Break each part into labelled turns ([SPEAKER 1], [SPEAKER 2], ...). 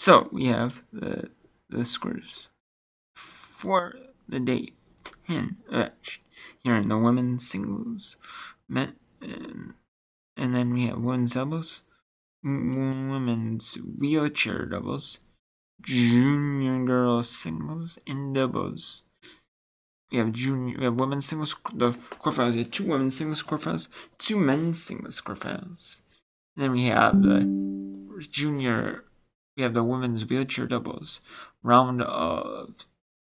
[SPEAKER 1] So we have the scores for the day 10 here in the women's singles, men, and then we have women's doubles, women's wheelchair doubles, junior girls singles, and doubles. We have women's singles, the quarterfinals. We have 2 women's singles quarterfinals, 2 men's singles quarterfinals. And then we have the junior. We have the women's wheelchair doubles round of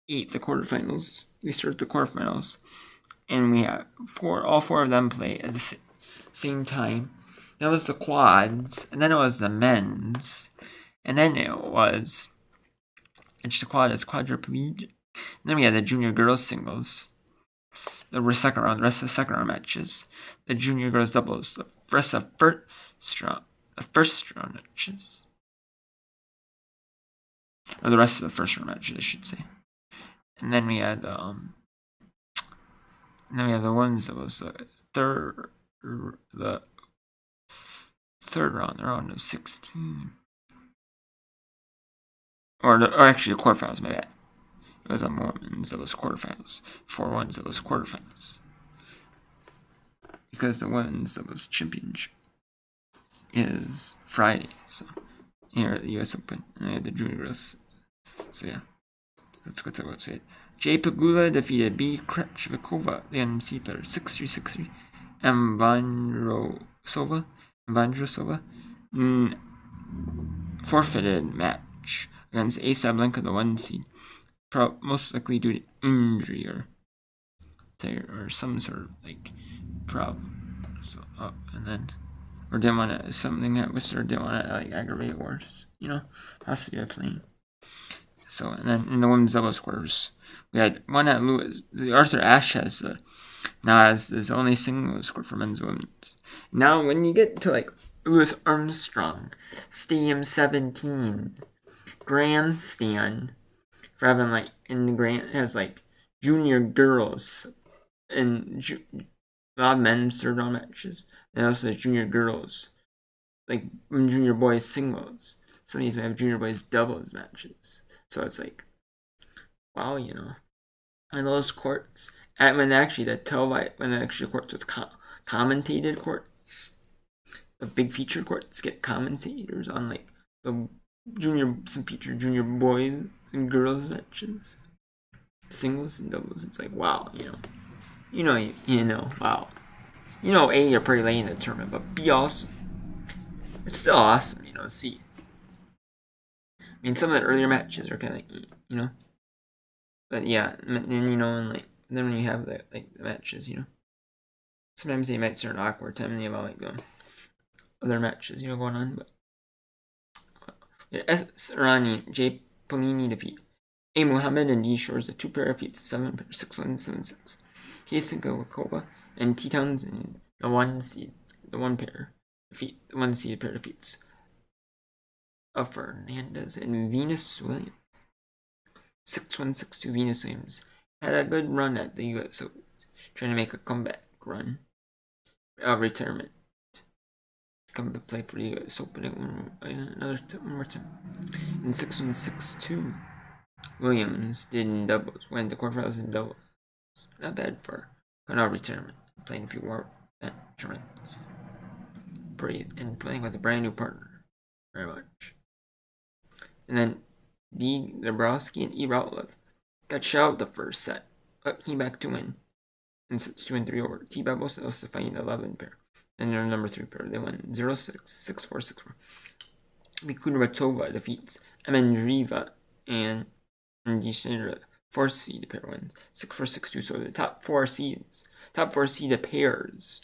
[SPEAKER 1] 8, the quarterfinals. We start the quarterfinals, and we have all four of them play at the same time. That was the quads, and then it was the men's, and then it was the quad is quadriplegic. And then we had the junior girls singles, the rest of the second round matches, the junior girls doubles, the rest of first round matches, or the rest of the first round matches, I should say. And then we had the ones that was the third round of 16, or actually the quarterfinals. My bad. It was on women's that was quarterfinals. 4 ones that was quarterfinals. Because the women's that was championship is Friday, so here at the U.S. Open, and I had the junior girls. So yeah, let's go to it. Jay Pegula defeated B. Krejcikova, the NMC player, 6-3, 6-3. And Vandrosova forfeited match against A. Sablenka, the 1 seed, most likely due to injury or some sort of problem. So and then didn't want to something that was or didn't want to aggravate wars, possibly by playing. So and then in the women's doubles quarters, we had one at Lewis. Arthur Ashe now has his only single score for men's and women's. Now when you get to Louis Armstrong, Stadium 17, grandstand for having in the grand has junior girls and a lot of men's third round matches, and also the junior girls, junior boys singles. Some of these have junior boys doubles matches. So it's wow, and those courts, when the courts with commentated courts, the big feature courts get commentators on the some feature junior boys and girls matches, singles and doubles. It's wow, wow. A, you're pretty late in the tournament, but B, also, it's still awesome, C. I mean, some of the earlier matches are kind of, but yeah, and then when you have the matches, sometimes they might start awkward time and you have the other matches, going on, but S. Rani, J. Polini defeat A. Muhammad and D. Shores, the 2 pair of feats, 7 pair, 6-1, 7-6. Kova and T. Townsend, the 1 seed, the 1 pair defeat, the 1 seed pair defeats of Fernandez and Venus Williams. 6-1, 6-2. Venus Williams had a good run at the U.S. Open, trying to make a comeback run, retirement, come to play for the U.S. Open one more time. In 6-1, 6-2, Williams did in doubles, went the quarterfinals in doubles. Not bad for retirement, playing a few more tournaments, and playing with a brand new partner, very much. And then D. Dabrowski and E. Routlev got shut out the first set, but came back to win in sets 2 and 3 over T. Babos and Stefani, the 11 pair. And their number 3 pair, they won 0-6, 6-4, 6-4. Kudermetova defeats Emendriva and Dishinra, 4 seed pair wins 6-4, 6-2. So the top 4 seeded pairs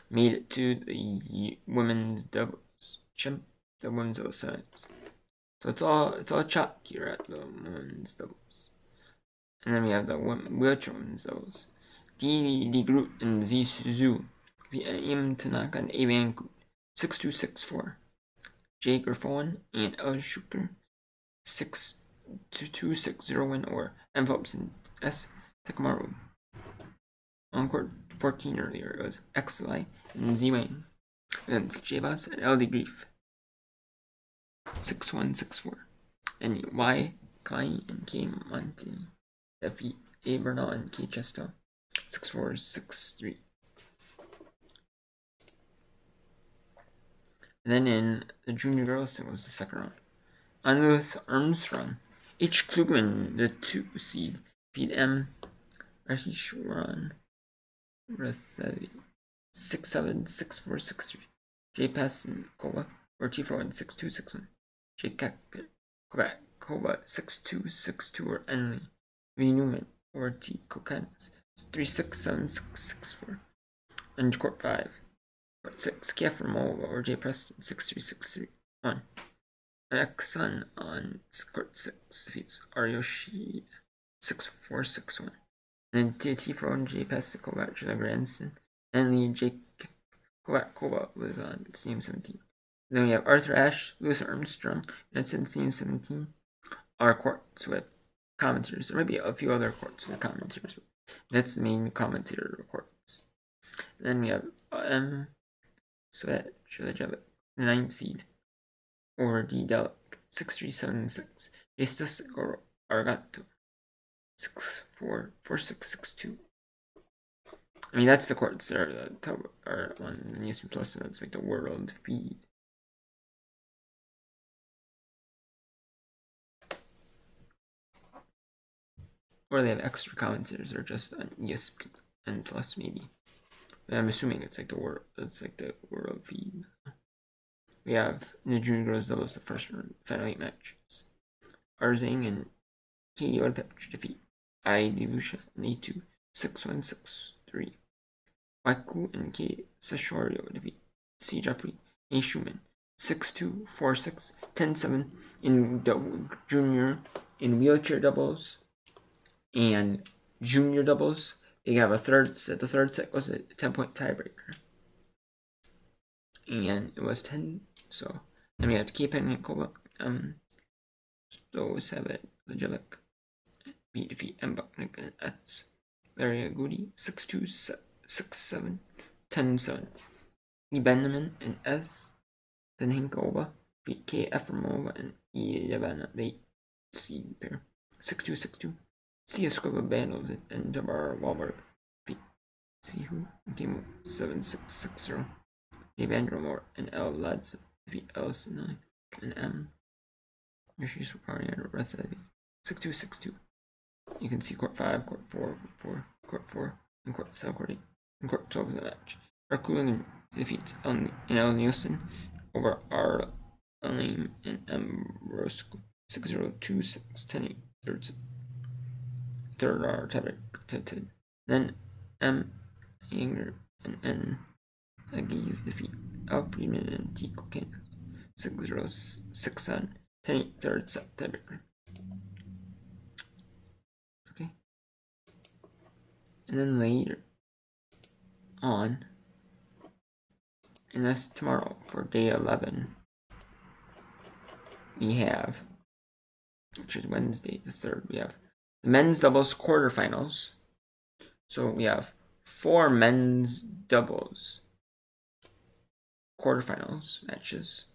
[SPEAKER 1] made it to the women's doubles, the women's doubles semis. So it's all chopped here at the women's doubles. And then we have the wheelchair women's doubles. D. Groot and Z. Zhu. M. Tanaka and A. Van 6-2, 6-4. J. Griffon and L. Schuker 6-2, 6-0 win or M. Phelps and S. Takamaru. On court 14 earlier, it was XLI and Z. Wayne against J. Boss and LD Grief. 6-1, 6-4. and Y, Kai, and K Monty defeat A Bernal and K Chesto 6-4, 6-3. And then in the junior girls singles, the second round, Angus Armstrong, H. Klugman, the 2 seed, beat M. Rashisharan Rathevi 6-7, 6-4, 6-3. J. Pasenkova or T4 6-2, 6-1. J. Kova 6-2, 6-2 or Enley. V. Newman or T. Kokanis 3-6, 7-6, 6-4. And court 5. Court 6. Kaframova or J. Preston 6-3, 6-3, 1. And X-Sun on court 6 defeats Aryoshi 6-4, 6-1. And T4 and J. Pasenkova, Jenna Granson, and Lee J. Kovac was on Team 17. Then we have Arthur Ashe, Louis Armstrong, and Team 17 are courts with commentators. There might be a few other courts with commentators, but that's the main commentator courts. Then we have M. Svet Chilajevic, the 9th seed, or D. Delic, 6-3, 7-6. Justus Argato, 6-4, 4-6, 6-2. I mean, that's the courts that are the top are on the ESPN Plus, and that's like the world feed. Or they have extra commentators that are just on ESPN Plus, maybe. But I'm assuming it's like the world feed. We have the junior girls doubles, the first round, final 8 matches. Arzang and K. Yodpech defeat I. Dilusha and A2 6-1, 6-3. Waku and K. Sashorio defeat C. Jeffrey A. Schumann 6-2, 4-6, 10-7 in junior in wheelchair doubles and junior doubles. They have a third set. The third set was a 10-point tiebreaker, and it was 10. So then we have K. Pennikova, Stosevet Lejevic defeat M. Bucknick and S. Larry Agudi 6-2, 6-7, 10-7. E. Benjamin and S. Zenhinkova beat K. Efremova and E. Yevana, the seed pair 6-2, 6-2. C. Escobar Banos and Jabbar Wahlberg beat C. Who came 7-6, 6-0. J. Vandermoor and L. Lads beat L. Sinai and M. Yoshi's Wakarian Rathevi 6-2, 6-2. You can see court 5, court 4, court 4, and court 7, court 8, and court 12 of the match. Arkuling defeats L. Nielsen over R. Alim and M. Roscoe 6-0, 2-6, 10-8, third R. Tabak. Then M. Yanger and N. Agiv defeat L. Friedman and T. Kokanis 6-0, 6-7, 10-8, third set tiebreaker. Okay. And then later on, and that's tomorrow for day 11, we have, which is Wednesday the 3rd, we have the men's doubles quarterfinals. So we have 4 men's doubles quarterfinals matches.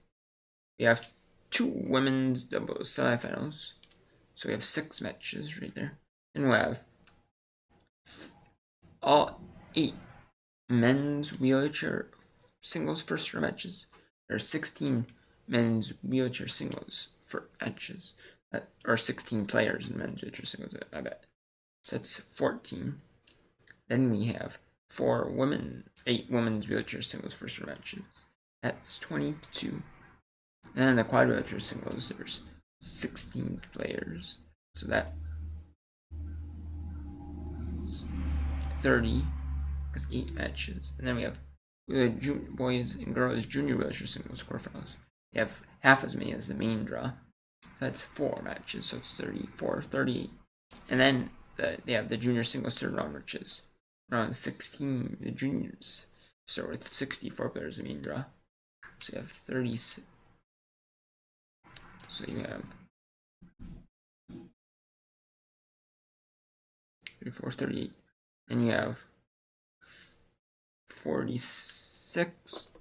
[SPEAKER 1] We have 2 women's doubles semifinals. So we have 6 matches right there. And we have all 8 men's wheelchair singles first round matches. There are 16 men's wheelchair singles for matches. Or 16 players in men's wheelchair singles, I bet. So that's 14. Then we have 8 women's wheelchair singles first round matches. That's 22. And then the quad wheelchair singles, there's 16 players. So that's 30, because 8 matches. And then we have the boys and girls junior wheelchair singles quarterfinals. You have half as many as the main draw. So that's 4 matches, so it's 34, 38. And then they have the junior singles third round matches. Round 16, the juniors start with 64 players in the main draw. So you have 36. So you have 34, 38. Then you have 46